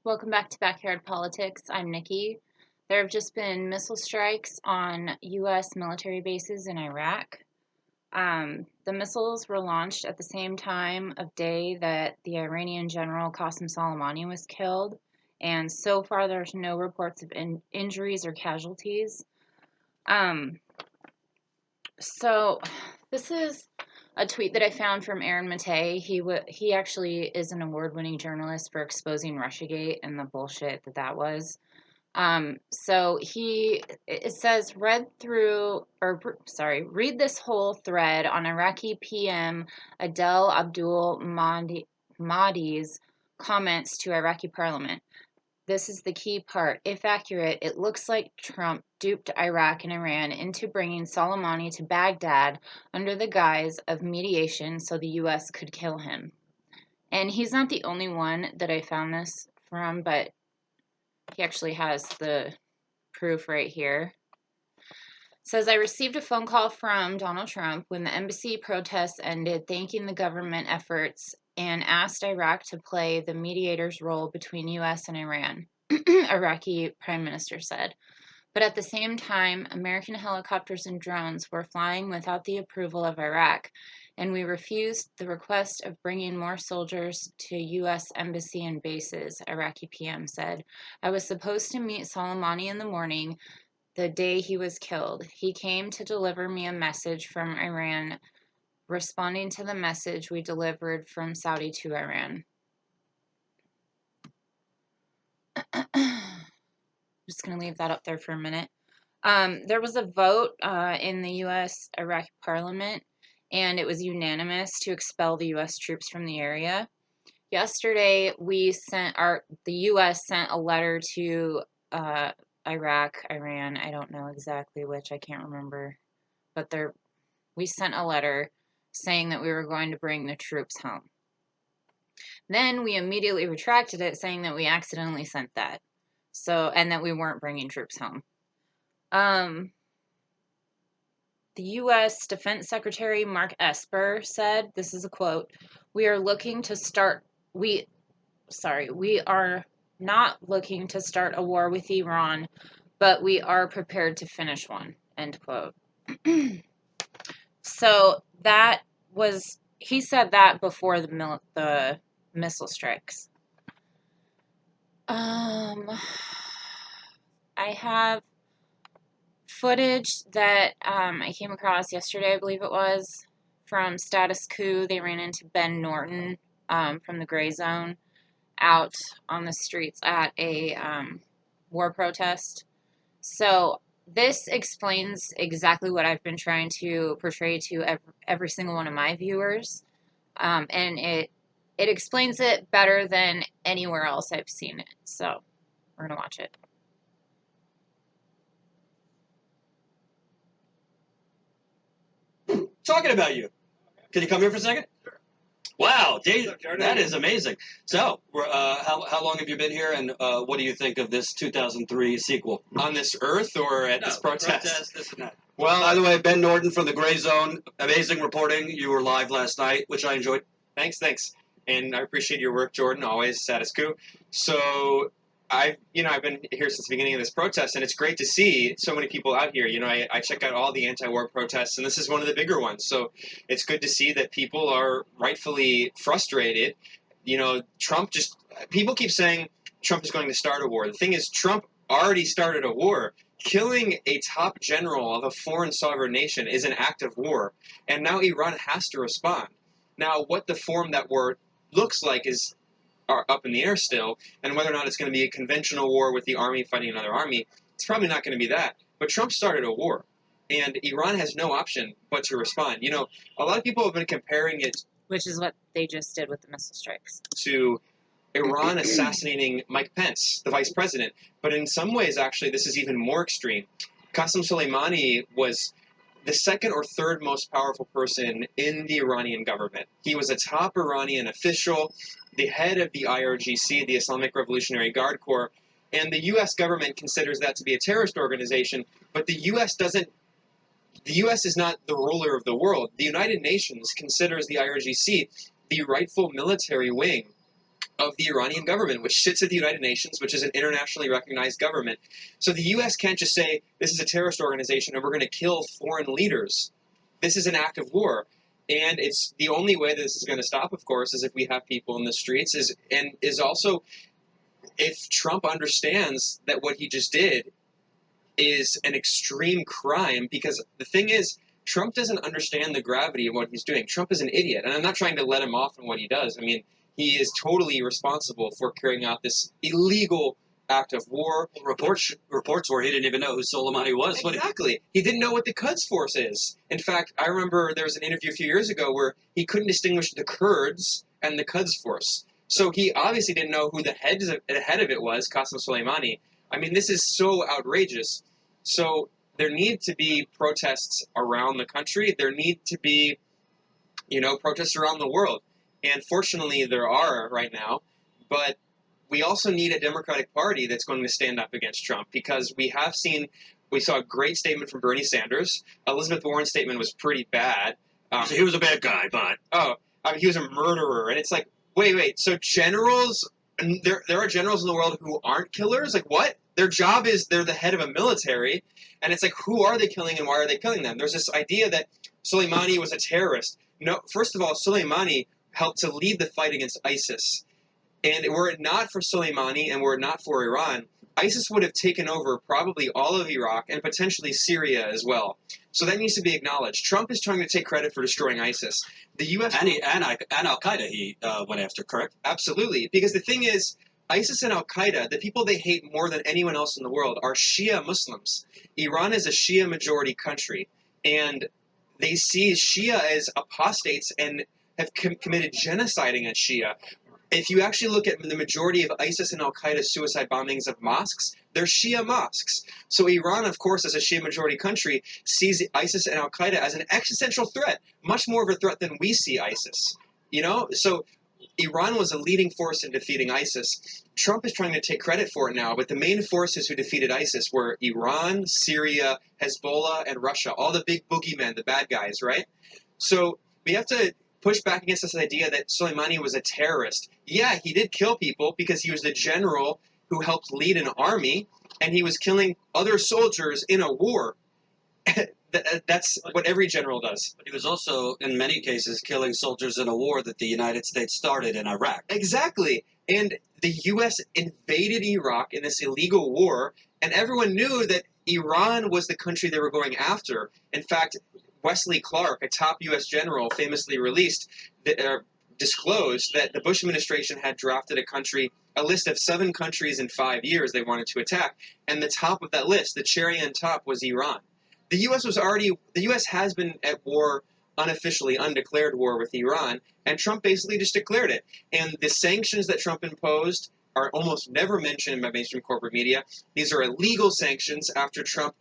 Welcome back to Backyard Politics. I'm Nikki. There have just been missile strikes on U.S. military bases in Iraq. The missiles were launched at the same time of day that the Iranian general Qasem Soleimani was killed, and so far there's no reports of injuries or casualties. So this is a tweet that I found from Aaron Matei. He actually is an award-winning journalist for exposing Russiagate and the bullshit that was. It says, read this whole thread on Iraqi PM Adel Abdul Mahdi's comments to Iraqi parliament. This is the key part. If accurate, it looks like Trump duped Iraq and Iran into bringing Soleimani to Baghdad under the guise of mediation so the U.S. could kill him. And he's not the only one that I found this from, but he actually has the proof right here. It says, I received a phone call from Donald Trump when the embassy protests ended, thanking the government efforts and asked Iraq to play the mediator's role between U.S. and Iran, Iraqi Prime Minister said. But at the same time, American helicopters and drones were flying without the approval of Iraq, and we refused the request of bringing more soldiers to U.S. embassy and bases, Iraqi PM said. I was supposed to meet Soleimani in the morning, the day he was killed. He came to deliver me a message from Iran, responding to the message we delivered from Saudi to Iran. Just going to leave that up there for a minute. There was a vote in the U.S. Iraqi parliament, and it was unanimous to expel the U.S. troops from the area. Yesterday, the U.S. sent a letter to Iraq, Iran, I don't know exactly which, I can't remember, but we sent a letter saying that we were going to bring the troops home. Then we immediately retracted it, saying that we accidentally sent that. And that we weren't bringing troops home. The U.S. Defense Secretary Mark Esper said, this is a quote, we are not looking to start a war with Iran, but we are prepared to finish one, end quote. So he said that before the missile strikes. I have footage that I came across yesterday, I believe it was, from Status Coup. They ran into Ben Norton from the Gray Zone out on the streets at a war protest. So this explains exactly what I've been trying to portray to every single one of my viewers, and it explains it better than anywhere else I've seen it. So we're going to watch it. Talking about you. Can you come here for a second? Sure. Wow, Dave, that is amazing. So, how long have you been here, and what do you think of this 2003 sequel? On this Earth or at this protest? This and that. Well, by the way, Ben Norton from the Gray Zone. Amazing reporting. You were live last night, which I enjoyed. Thanks. And I appreciate your work, Jordan, always, Status Coup. So, I've been here since the beginning of this protest, and it's great to see so many people out here. I check out all the anti-war protests, and this is one of the bigger ones. So it's good to see that people are rightfully frustrated. People keep saying Trump is going to start a war. The thing is, Trump already started a war. Killing a top general of a foreign sovereign nation is an act of war, and now Iran has to respond. Now, what the form that war looks like are up in the air still, and whether or not it's going to be a conventional war with the army fighting another army, it's probably not going to be that. But Trump started a war, and Iran has no option but to respond. A lot of people have been comparing it, which is what they just did with the missile strikes, to Iran assassinating Mike Pence, the vice president. But in some ways, actually, this is even more extreme. Qasem Soleimani was the second or third most powerful person in the Iranian government. He was a top Iranian official, the head of the IRGC, the Islamic Revolutionary Guard Corps, and the U.S. government considers that to be a terrorist organization, but the U.S. is not the ruler of the world. The United Nations considers the IRGC the rightful military wing of the Iranian government, which sits at the United Nations, which is an internationally recognized government. So the U.S. can't just say, this is a terrorist organization and we're going to kill foreign leaders. This is an act of war. And it's the only way that this is going to stop, of course, is if we have people in the streets, is also if Trump understands that what he just did is an extreme crime, because the thing is, Trump doesn't understand the gravity of what he's doing. Trump is an idiot, and I'm not trying to let him off on what he does. I mean, he is totally responsible for carrying out this illegal act of war. Reports where he didn't even know who Soleimani was. Exactly. He didn't know what the Quds Force is. In fact, I remember there was an interview a few years ago where he couldn't distinguish the Kurds and the Quds Force. So he obviously didn't know who the head of it was, Qasem Soleimani. I mean, this is so outrageous. So there need to be protests around the country. There need to be, protests around the world. And fortunately, there are right now. But we also need a Democratic Party that's going to stand up against Trump, because we saw a great statement from Bernie Sanders. Elizabeth Warren's statement was pretty bad. He was a bad guy, but... He was a murderer. And it's like, wait. So generals, there are generals in the world who aren't killers? Like, what? Their job is they're the head of a military. And it's like, who are they killing and why are they killing them? There's this idea that Soleimani was a terrorist. No, first of all, Soleimani helped to lead the fight against ISIS. And were it not for Soleimani and were it not for Iran, ISIS would have taken over probably all of Iraq and potentially Syria as well. So that needs to be acknowledged. Trump is trying to take credit for destroying ISIS. The U.S. And Al-Qaeda he went after, correct? Absolutely. Because the thing is, ISIS and Al-Qaeda, the people they hate more than anyone else in the world, are Shia Muslims. Iran is a Shia majority country. And they see Shia as apostates and have committed genocide against Shia. If you actually look at the majority of ISIS and Al-Qaeda's suicide bombings of mosques, they're Shia mosques. So Iran, of course, as a Shia majority country, sees ISIS and Al-Qaeda as an existential threat, much more of a threat than we see ISIS. So Iran was a leading force in defeating ISIS. Trump is trying to take credit for it now, but the main forces who defeated ISIS were Iran, Syria, Hezbollah, and Russia, all the big boogeymen, the bad guys, right? So we have to push back against this idea that Soleimani was a terrorist. Yeah, he did kill people because he was the general who helped lead an army, and he was killing other soldiers in a war. That's what every general does. But he was also, in many cases, killing soldiers in a war that the United States started in Iraq. Exactly. And the U.S. invaded Iraq in this illegal war, and everyone knew that Iran was the country they were going after. In fact, Wesley Clark, a top U.S. general, famously disclosed that the Bush administration had drafted a list of 7 countries in 5 years they wanted to attack, and the top of that list, the cherry on top, was Iran. The U.S. has been at war, unofficially, undeclared war with Iran, and Trump basically just declared it. And the sanctions that Trump imposed are almost never mentioned by mainstream corporate media. These are illegal sanctions after Trump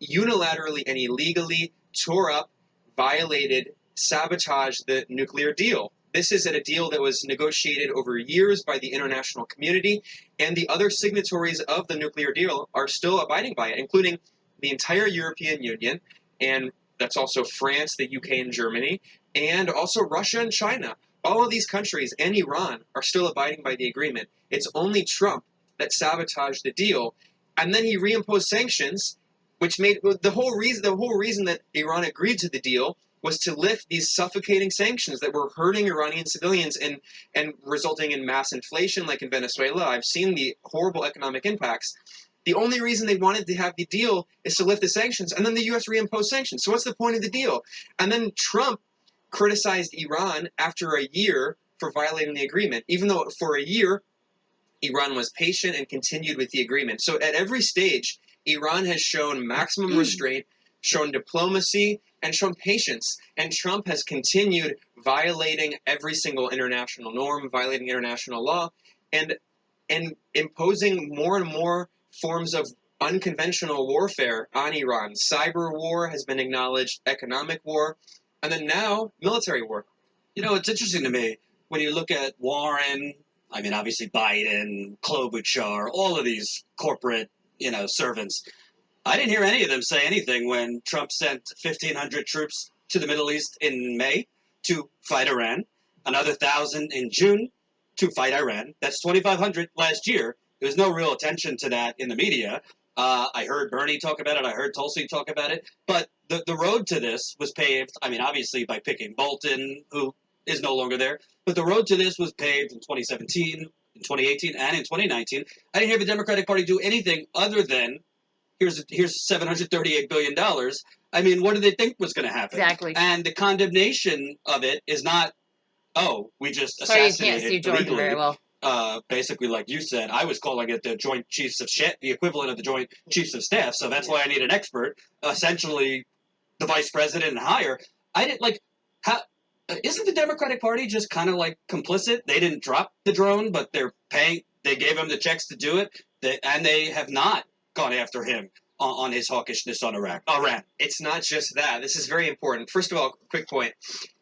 unilaterally and illegally tore up, violated, sabotaged the nuclear deal. This is a deal that was negotiated over years by the international community, and the other signatories of the nuclear deal are still abiding by it, including the entire European Union, and that's also France, the UK, and Germany, and also Russia and China. All of these countries and Iran are still abiding by the agreement. It's only Trump that sabotaged the deal, and then he reimposed sanctions, which made the whole reason that Iran agreed to the deal was to lift these suffocating sanctions that were hurting Iranian civilians and resulting in mass inflation like in Venezuela. I've seen the horrible economic impacts. The only reason they wanted to have the deal is to lift the sanctions, and then the U.S. reimposed sanctions. So what's the point of the deal? And then Trump criticized Iran after a year for violating the agreement, even though for a year Iran was patient and continued with the agreement. So at every stage, Iran has shown maximum restraint, shown diplomacy, and shown patience. And Trump has continued violating every single international norm, violating international law, and imposing more and more forms of unconventional warfare on Iran. Cyber war has been acknowledged, economic war, and then now military war. It's interesting to me when you look at Warren, I mean, obviously Biden, Klobuchar, all of these corporate, servants. I didn't hear any of them say anything when Trump sent 1,500 troops to the Middle East in May to fight Iran, another 1,000 in June to fight Iran. That's 2,500 last year. There was no real attention to that in the media. I heard Bernie talk about it. I heard Tulsi talk about it. But the road to this was paved, I mean, obviously by picking Bolton, who is no longer there. But the road to this was paved in 2017, in 2018, and in 2019. I didn't hear the Democratic Party do anything other than here's $738 billion. I mean, what did they think was going to happen? Exactly. And the condemnation of it is not, oh, we just Sorry, you assassinated can't see Jordan illegally. very well. Basically, like you said, I was calling it the Joint Chiefs of the equivalent of the Joint Chiefs of Staff. So that's why I need an expert, essentially the vice president and higher. I didn't like how. Isn't the Democratic Party just kind of like complicit? They didn't drop the drone, but they're paying. They gave him the checks to do it, and they have not gone after him on his hawkishness on Iran. It's not just that. This is very important. First of all, quick point.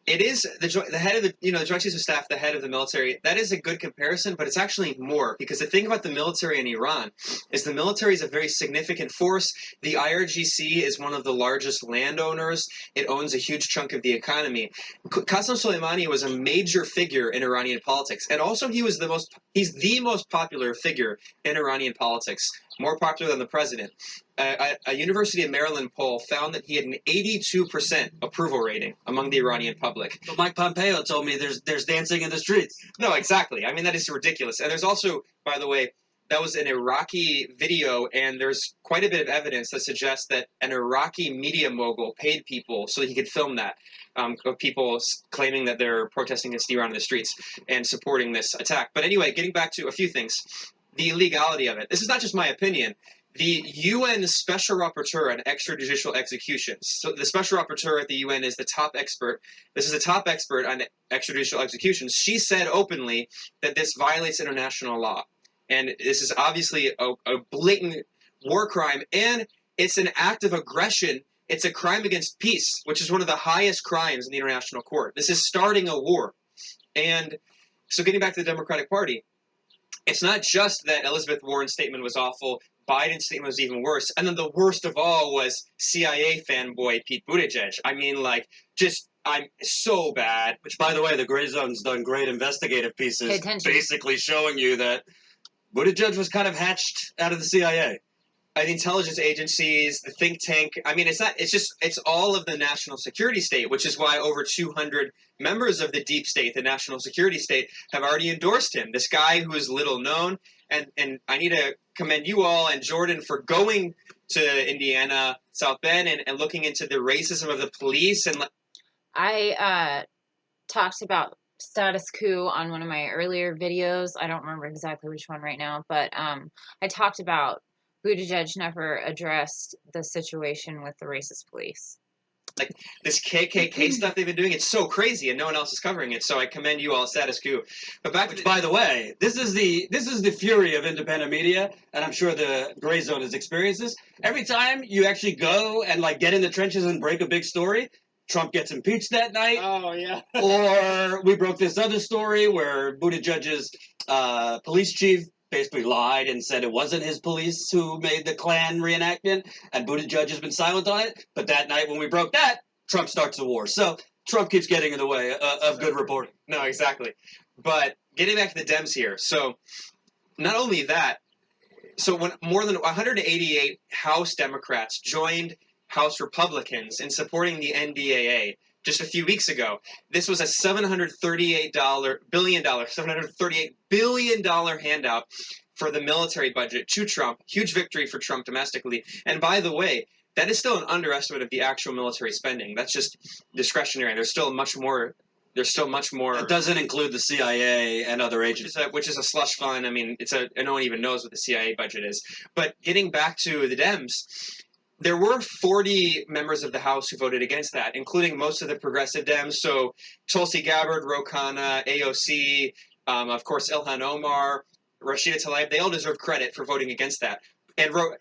It is the head of the the Joint Chiefs of Staff, the head of the military. That is a good comparison, but it's actually more, because the thing about the military in Iran is the military is a very significant force. The IRGC is one of the largest landowners. It owns a huge chunk of the economy. Qasem Soleimani was a major figure in Iranian politics, and also he's the most popular figure in Iranian politics, more popular than the president. A University of Maryland poll found that he had an 82% approval rating among the Iranian public. But Mike Pompeo told me there's dancing in the streets. No, exactly. I mean, that is ridiculous. And there's also, by the way, that was an Iraqi video, and there's quite a bit of evidence that suggests that an Iraqi media mogul paid people so that he could film that, of people claiming that they're protesting against Iran in the streets and supporting this attack. But anyway, getting back to a few things. The illegality of it. This is not just my opinion. The UN Special Rapporteur on Extrajudicial Executions. So the Special Rapporteur at the UN is the top expert. This is a top expert on extrajudicial executions. She said openly that this violates international law. And this is obviously a blatant war crime. And it's an act of aggression. It's a crime against peace, which is one of the highest crimes in the international court. This is starting a war. And so getting back to the Democratic Party, it's not just that Elizabeth Warren's statement was awful. Biden's statement was even worse. And then the worst of all was CIA fanboy Pete Buttigieg. I mean, like, I'm so bad. Which, by the way, the Gray Zone's done great investigative pieces basically showing you that Buttigieg was kind of hatched out of the CIA. The intelligence agencies, the think tank. I mean, it's all of the national security state, which is why over 200 members of the deep state, the national security state, have already endorsed him. This guy who is little known. And I need to commend you all and Jordan for going to Indiana, South Bend, and looking into the racism of the police. And I talked about status quo on one of my earlier videos. I don't remember exactly which one right now, but I talked about Buttigieg never addressed the situation with the racist police. Like this KKK stuff they've been doing, it's so crazy, and no one else is covering it. So I commend you all, status quo. But by the way, this is the fury of independent media, and I'm sure the Gray Zone has experienced this. Every time you actually go and like get in the trenches and break a big story, Trump gets impeached that night. Oh yeah. Or we broke this other story where Buttigieg's police chief basically lied and said it wasn't his police who made the Klan reenactment, and Buttigieg has been silent on it. But that night when we broke that, Trump starts the war. So Trump keeps getting in the way of good reporting. No, exactly. But getting back to the Dems here. So not only that, so when more than 188 House Democrats joined House Republicans in supporting the NDAA just a few weeks ago, this was a $738 billion handout for the military budget to Trump. Huge victory for Trump domestically. And by the way, that is still an underestimate of the actual military spending. That's just discretionary. There's still much more. It doesn't include the CIA and other agencies, which is a slush fund. I mean, no one even knows what the CIA budget is. But getting back to the Dems, there were 40 members of the House who voted against that, including most of the progressive Dems. So Tulsi Gabbard, Ro Khanna, AOC, of course Ilhan Omar, Rashida Tlaib, they all deserve credit for voting against that. And Ro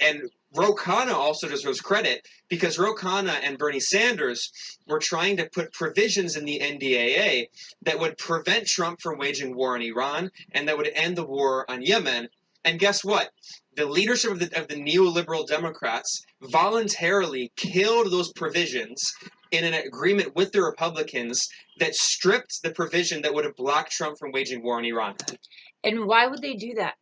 Khanna also deserves credit because Ro Khanna and Bernie Sanders were trying to put provisions in the NDAA that would prevent Trump from waging war on Iran and that would end the war on Yemen. And guess what? The leadership of the neoliberal Democrats voluntarily killed those provisions in an agreement with the Republicans that stripped the provision that would have blocked Trump from waging war on Iran. And why would they do that?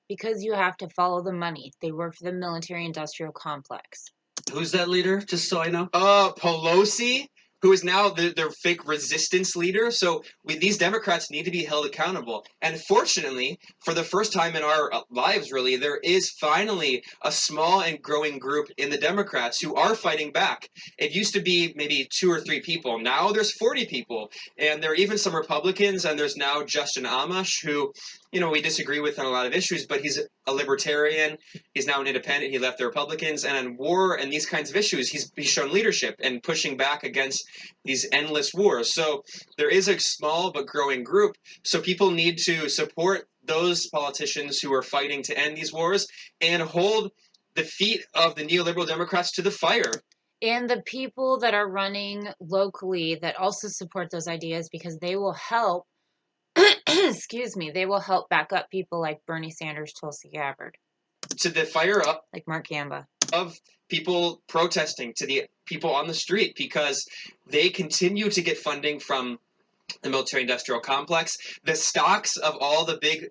Because you have to follow the money. They work for the military-industrial complex. Who's that leader? Just so I know. Pelosi, who is now their fake resistance leader. So these Democrats need to be held accountable. And fortunately, for the first time in our lives, really, there is finally a small and growing group in the Democrats who are fighting back. It used to be maybe 2 or 3 people. Now there's 40 people. And there are even some Republicans, and there's now Justin Amash, who, we disagree with on a lot of issues, but he's a libertarian. He's now an independent. He left the Republicans. And on war and these kinds of issues, he's shown leadership and pushing back against these endless wars. So there is a small but growing group. So people need to support those politicians who are fighting to end these wars and hold the feet of the neoliberal Democrats to the fire. And the people that are running locally that also support those ideas, because they will help, excuse me, they will help back up people like Bernie Sanders, Tulsi Gabbard. To the fire up. Like Mark Gamba. Of people protesting, to the people on the street, because they continue to get funding from the military-industrial complex. The stocks of all the big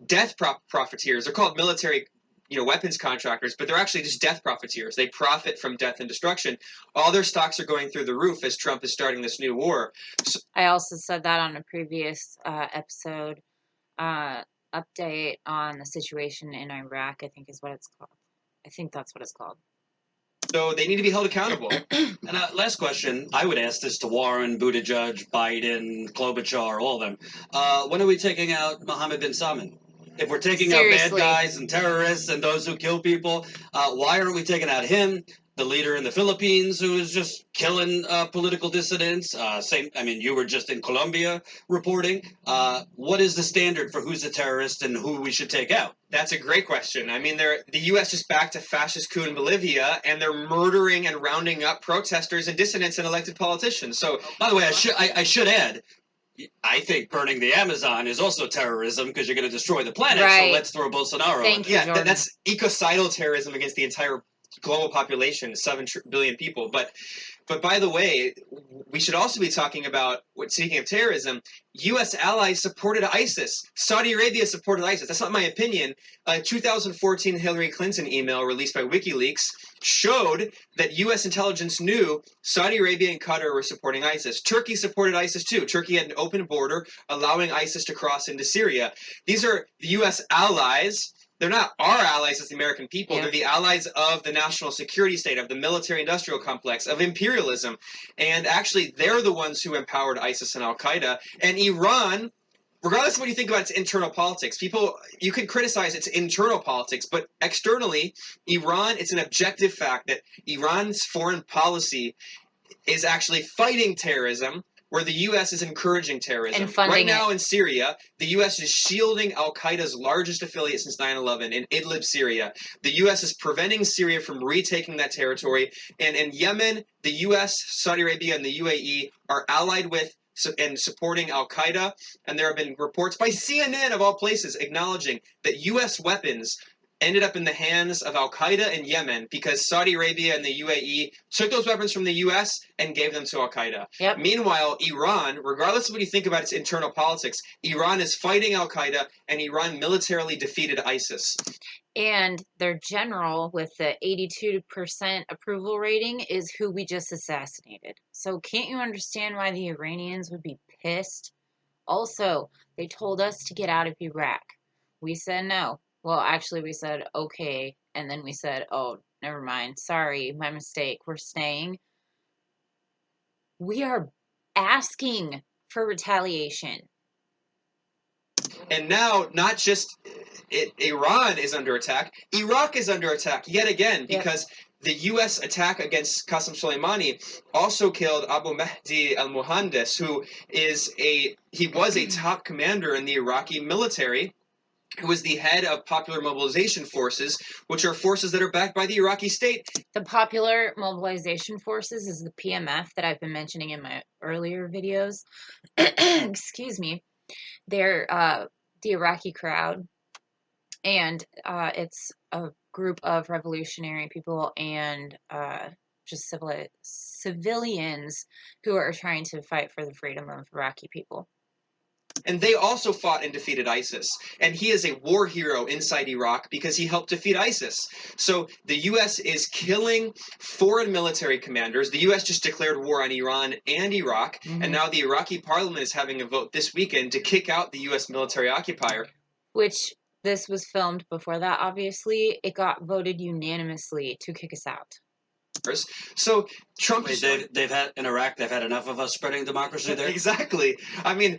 death profiteers, they're called military weapons contractors, but they're actually just death profiteers. They profit from death and destruction. All their stocks are going through the roof as Trump is starting this new war. So, I also said that on a previous episode update on the situation in Iraq, I think is what it's called. I think that's what it's called. So they need to be held accountable. And last question, I would ask this to Warren, Buttigieg, Biden, Klobuchar, all of them. When are we taking out Mohammed bin Salman? If we're taking out bad guys and terrorists and those who kill people, why aren't we taking out him, the leader in the Philippines who is just killing political dissidents? You were just in Colombia reporting. What is the standard for who's a terrorist and who we should take out? That's a great question. The U.S. just backed a fascist coup in Bolivia, and they're murdering and rounding up protesters and dissidents and elected politicians. So, by the way, I should add, I think burning the Amazon is also terrorism because you're going to destroy the planet. Right. So let's throw Bolsonaro in. Yeah, that's ecocidal terrorism against the entire global population, 7 billion people. But by the way, we should also be talking about, speaking of terrorism, U.S. allies supported ISIS. Saudi Arabia supported ISIS. That's not my opinion. A 2014 Hillary Clinton email released by WikiLeaks showed that U.S. intelligence knew Saudi Arabia and Qatar were supporting ISIS. Turkey supported ISIS too. Turkey had an open border, allowing ISIS to cross into Syria. These are the U.S. allies. They're not our allies as the American people. Yeah. They're the allies of the national security state, of the military-industrial complex, of imperialism. And actually, they're the ones who empowered ISIS and al-Qaeda. And Iran, regardless of what you think about its internal politics, you can criticize its internal politics, but externally, Iran, it's an objective fact that Iran's foreign policy is actually fighting terrorism, where the U.S. is encouraging terrorism. And funding right now in Syria, the U.S. is shielding al-Qaeda's largest affiliate since 9/11 in Idlib, Syria. The U.S. is preventing Syria from retaking that territory. And in Yemen, the U.S., Saudi Arabia, and the UAE are allied with and supporting al-Qaeda. And there have been reports by CNN, of all places, acknowledging that U.S. weapons ended up in the hands of al-Qaeda in Yemen because Saudi Arabia and the UAE took those weapons from the U.S. and gave them to al-Qaeda. Yep. Meanwhile, Iran, regardless of what you think about its internal politics, Iran is fighting al-Qaeda, and Iran militarily defeated ISIS. And their general, with the 82% approval rating, is who we just assassinated. So can't you understand why the Iranians would be pissed? Also, they told us to get out of Iraq. We said no. Well, actually, we said, okay, and then we said, oh, never mind. Sorry, my mistake. We're staying. We are asking for retaliation. And now, not just Iran is under attack, Iraq is under attack yet again, because the U.S. attack against Qasem Soleimani also killed Abu Mahdi al-Muhandis, who was a top commander in the Iraqi military, who was the head of Popular Mobilization Forces, which are forces that are backed by the Iraqi state. The Popular Mobilization Forces is the PMF that I've been mentioning in my earlier videos. Excuse me. They're the Iraqi crowd, and it's a group of revolutionary people and just civilians who are trying to fight for the freedom of Iraqi people. And they also fought and defeated ISIS. And he is a war hero inside Iraq because he helped defeat ISIS. So the U.S. is killing foreign military commanders. The U.S. just declared war on Iran and Iraq. Mm-hmm. And now the Iraqi parliament is having a vote this weekend to kick out the U.S. military occupier. Which, this was filmed before that, obviously. It got voted unanimously to kick us out. So Trump... Wait, they've had, in Iraq, they've had enough of us spreading democracy there? Exactly. I mean,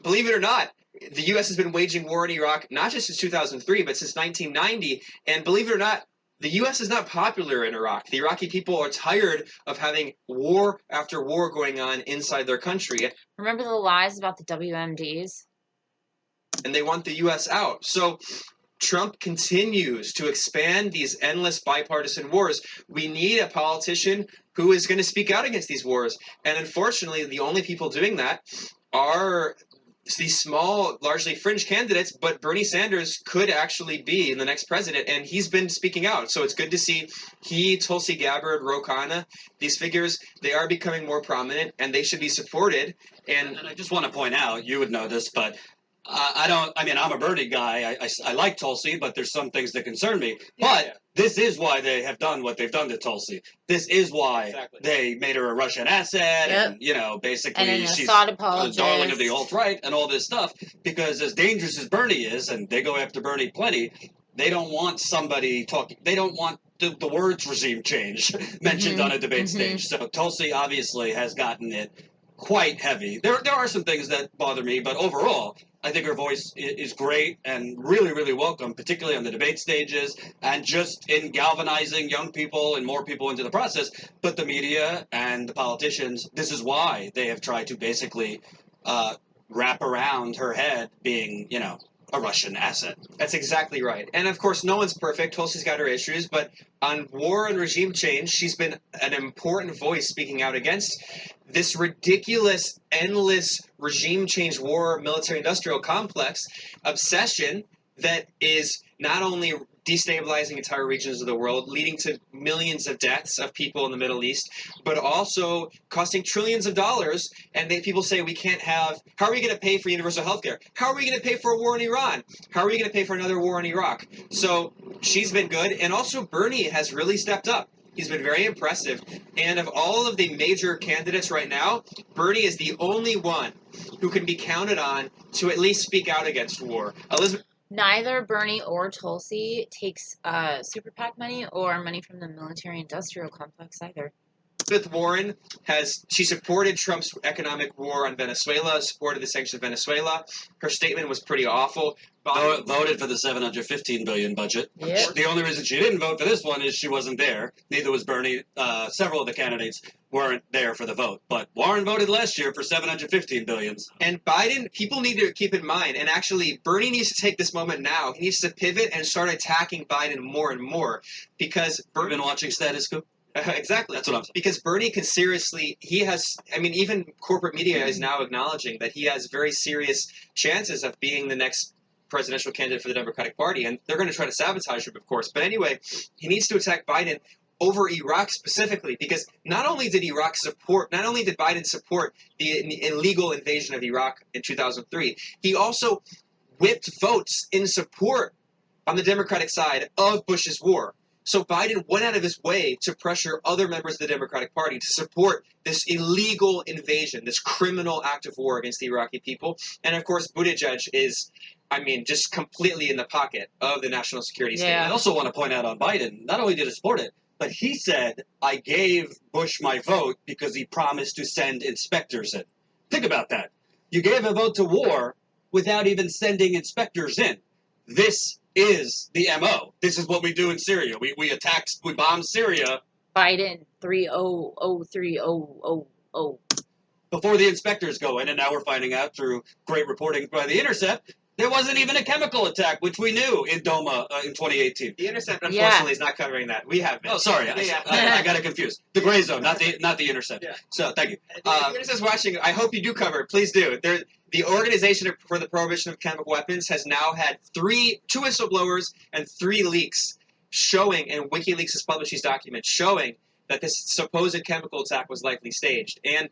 believe it or not, the U.S. has been waging war in Iraq, not just since 2003, but since 1990. And believe it or not, the U.S. is not popular in Iraq. The Iraqi people are tired of having war after war going on inside their country. Remember the lies about the WMDs? And they want the U.S. out. So Trump continues to expand these endless bipartisan wars. We need a politician who is going to speak out against these wars. And unfortunately, the only people doing that are these small, largely fringe candidates, but Bernie Sanders could actually be the next president, and he's been speaking out. So it's good to see Tulsi Gabbard, Ro Khanna, these figures, they are becoming more prominent, and they should be supported. And I just want to point out, you would know this, but I'm a Bernie guy. I like Tulsi, but there's some things that concern me. But this is why they have done what they've done to Tulsi. This is why they made her a Russian asset. Yep. And, basically and she's a darling of the alt-right and all this stuff. Because as dangerous as Bernie is, and they go after Bernie plenty, they don't want somebody talking. They don't want the words regime change mentioned on a debate stage. So Tulsi obviously has gotten it quite heavy. There are some things that bother me, but overall, I think her voice is great and really, really welcome, particularly on the debate stages and just in galvanizing young people and more people into the process. But the media and the politicians, this is why they have tried to basically wrap around her head being, a Russian asset. That's exactly right. And of course, no one's perfect. Tulsi's got her issues, but on war and regime change, she's been an important voice speaking out against this ridiculous, endless regime change war, military-industrial complex obsession that is not only destabilizing entire regions of the world, leading to millions of deaths of people in the Middle East, but also costing trillions of dollars. And people say we can't have, how are we going to pay for universal health care? How are we going to pay for a war in Iran? How are we going to pay for another war in Iraq? So she's been good. And also Bernie has really stepped up. He's been very impressive. And of all of the major candidates right now, Bernie is the only one who can be counted on to at least speak out against war. Neither Bernie or Tulsi takes super PAC money or money from the military-industrial complex either. Elizabeth Warren she supported Trump's economic war on Venezuela, supported the sanctions of Venezuela. Her statement was pretty awful. Voted for the $715 billion budget. Yep. The only reason she didn't vote for this one is she wasn't there. Neither was Bernie. Several of the candidates weren't there for the vote. But Warren voted last year for $715 billion. And Biden, people need to keep in mind, and actually Bernie needs to take this moment now. He needs to pivot and start attacking Biden more and more. Because You've been watching Status Quo? Exactly. That's what I'm saying. Because Bernie can seriously, even corporate media is now acknowledging that he has very serious chances of being the next presidential candidate for the Democratic Party. And they're going to try to sabotage him, of course. But anyway, he needs to attack Biden over Iraq specifically, because not only did Biden support the illegal invasion of Iraq in 2003, he also whipped votes in support on the Democratic side of Bush's war. So Biden went out of his way to pressure other members of the Democratic Party to support this illegal invasion, this criminal act of war against the Iraqi people. And of course, Buttigieg is, just completely in the pocket of the national security state. I also want to point out on Biden, not only did he support it, but he said, I gave Bush my vote because he promised to send inspectors in. Think about that. You gave a vote to war without even sending inspectors in. This is the MO. This is what we do in Syria. We bomb Syria. Biden 300300. Before the inspectors go in, and now we're finding out through great reporting by The Intercept, there wasn't even a chemical attack, which we knew in Doma in 2018. The Intercept, unfortunately, is not covering that. We have been. Oh, sorry. I got it confused. The Gray Zone, not the Intercept. Yeah. So, thank you. The Intercept's watching. I hope you do cover it. Please do. The Organization for the Prohibition of Chemical Weapons has now had two whistleblowers and 3 leaks showing, and WikiLeaks has published these documents showing that this supposed chemical attack was likely staged. And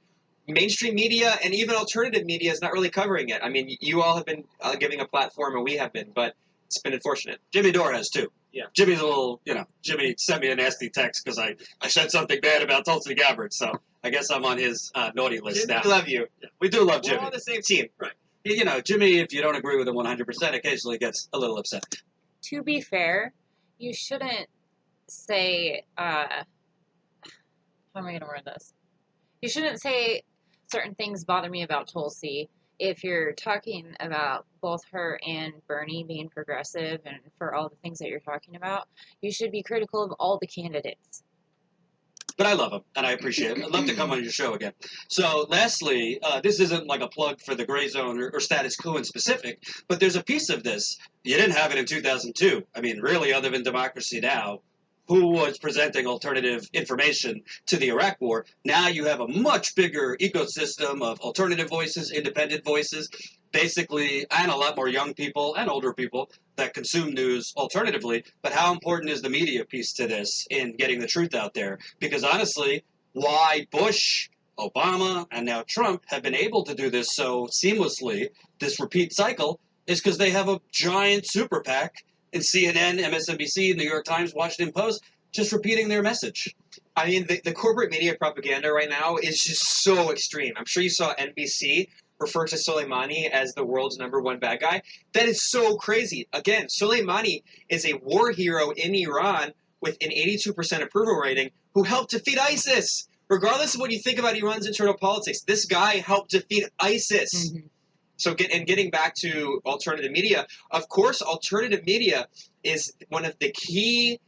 mainstream media and even alternative media is not really covering it. I mean, you all have been giving a platform, and we have been, but it's been unfortunate. Jimmy Dore has too. Yeah. Jimmy's a little, Jimmy sent me a nasty text because I said something bad about Tulsi Gabbard, so I guess I'm on his naughty list Jimmy, now. we love you. We do love We're Jimmy. all on the same team. Right. Jimmy, if you don't agree with him 100%, occasionally gets a little upset. To be fair, you shouldn't say, how am I going to word this? You shouldn't say certain things bother me about Tulsi if you're talking about both her and Bernie being progressive and for all the things that you're talking about. You should be critical of all the candidates. But I love him, and I appreciate it. I'd love to come on your show again. So, lastly, this isn't like a plug for the gray zone or status quo in specific, but there's a piece of this. You didn't have it in 2002. I mean, really, other than Democracy Now!, who was presenting alternative information to the Iraq War. Now you have a much bigger ecosystem of alternative voices, independent voices, basically, and a lot more young people and older people that consume news alternatively. But how important is the media piece to this in getting the truth out there? Because honestly, why Bush, Obama, and now Trump have been able to do this so seamlessly, this repeat cycle, is because they have a giant super PAC in CNN, MSNBC, New York Times, Washington Post, just repeating their message. I mean, the corporate media propaganda right now is just so extreme. I'm sure you saw NBC refer to Soleimani as the world's #1 bad guy. That is so crazy. Again, Soleimani is a war hero in Iran with an 82% approval rating who helped defeat ISIS. Regardless of what you think about Iran's internal politics, this guy helped defeat ISIS. Mm-hmm. So getting back to alternative media, of course, alternative media is one of the key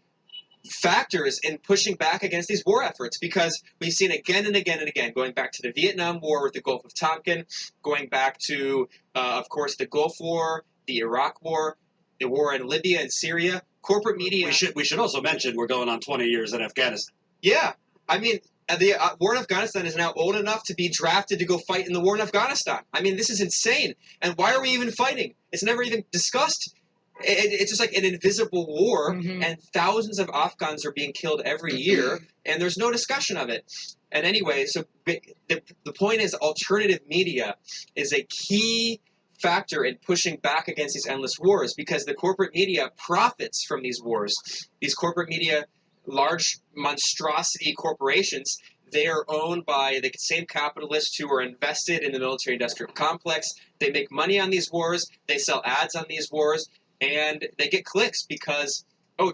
factors in pushing back against these war efforts, because we've seen again and again and again, going back to the Vietnam War with the Gulf of Tonkin, going back to, of course, the Gulf War, the Iraq War, the war in Libya and Syria, corporate media. We should also mention we're going on 20 years in Afghanistan. Yeah. I mean, the war in Afghanistan is now old enough to be drafted to go fight in the war in Afghanistan. I mean, this is insane. And why are we even fighting? It's never even discussed. It's just like an invisible war, mm-hmm. and thousands of Afghans are being killed every year, and there's no discussion of it. And anyway, so the point is, alternative media is a key factor in pushing back against these endless wars, because the corporate media profits from these wars. These corporate media, large monstrosity corporations, they are owned by the same capitalists who are invested in the military-industrial complex. They make money on these wars. They sell ads on these wars. And they get clicks because,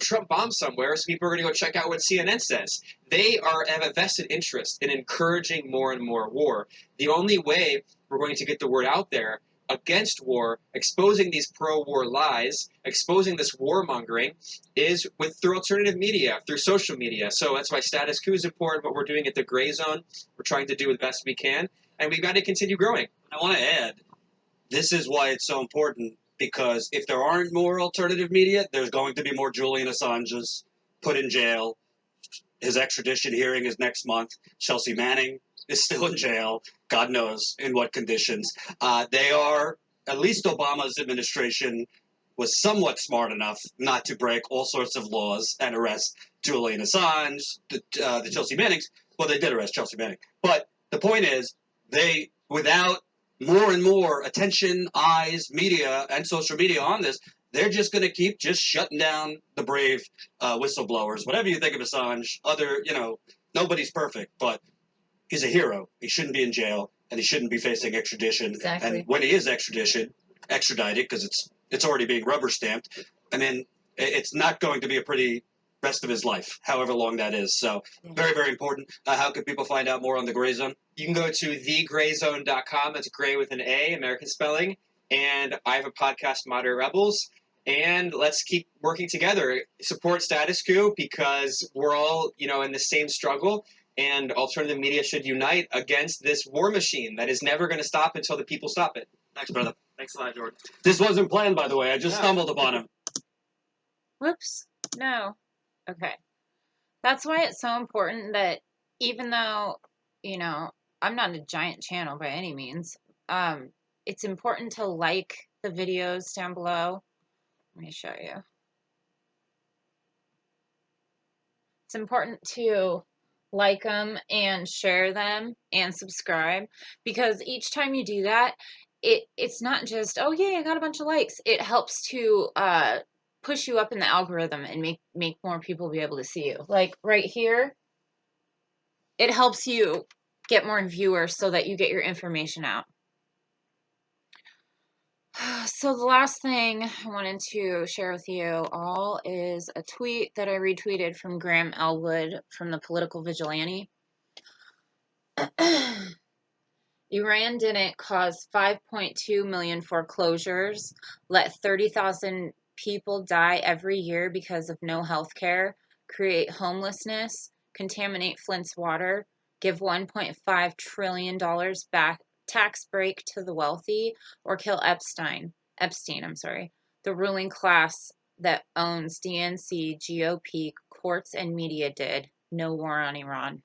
Trump bombed somewhere, so people are going to go check out what CNN says. They have a vested interest in encouraging more and more war. The only way we're going to get the word out there against war, exposing these pro-war lies, exposing this warmongering, is through alternative media, through social media. So that's why Status Quo is important, what we're doing at the Gray Zone. We're trying to do the best we can, and we've got to continue growing. I want to add, this is why it's so important, because if there aren't more alternative media, there's going to be more Julian Assanges put in jail. His extradition hearing is next month. Chelsea Manning is still in jail. God knows in what conditions. They are, at least Obama's administration was somewhat smart enough not to break all sorts of laws and arrest Julian Assange, the Chelsea Mannings. Well, they did arrest Chelsea Manning. But the point is, without more and more attention, eyes, media, and social media on this, they're just going to keep just shutting down the brave whistleblowers. Whatever you think of Assange, nobody's perfect, but he's a hero. He shouldn't be in jail, and he shouldn't be facing extradition. Exactly. And when he is extradited, because it's already being rubber stamped, I mean, it's not going to be a pretty rest of his life, however long that is. So very, very important. How can people find out more on the Gray Zone? You can go to thegrayzone.com. That's gray with an A, American spelling. And I have a podcast, Moderate Rebels. And let's keep working together. Support Status Quo, because we're all, in the same struggle. And alternative media should unite against this war machine that is never going to stop until the people stop it. Thanks, brother. Thanks a lot, Jordan. This wasn't planned, by the way. I just stumbled upon him. Whoops. No. Okay. That's why it's so important that even though, I'm not a giant channel by any means, it's important to like the videos down below. Let me show you. It's important to like them and share them and subscribe, because each time you do that, it's not just, oh yay, I got a bunch of likes. It helps to push you up in the algorithm and make more people be able to see you. Like right here, it helps you get more viewers so that you get your information out. So the last thing I wanted to share with you all is a tweet that I retweeted from Graham Elwood from the Political Vigilante. Iran didn't cause 5.2 million foreclosures, let 30,000 people die every year because of no health care, create homelessness, contaminate Flint's water, give $1.5 trillion back tax break to the wealthy, or kill Epstein, the ruling class that owns DNC, GOP, courts, and media did. No war on Iran.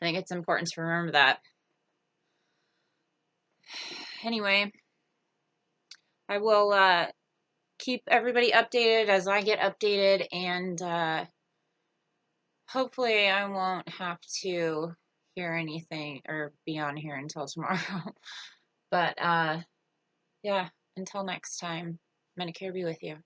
I think it's important to remember that. Anyway, I will keep everybody updated as I get updated, and hopefully I won't have to hear anything or be on here until tomorrow. But yeah, until next time, Medicare be with you.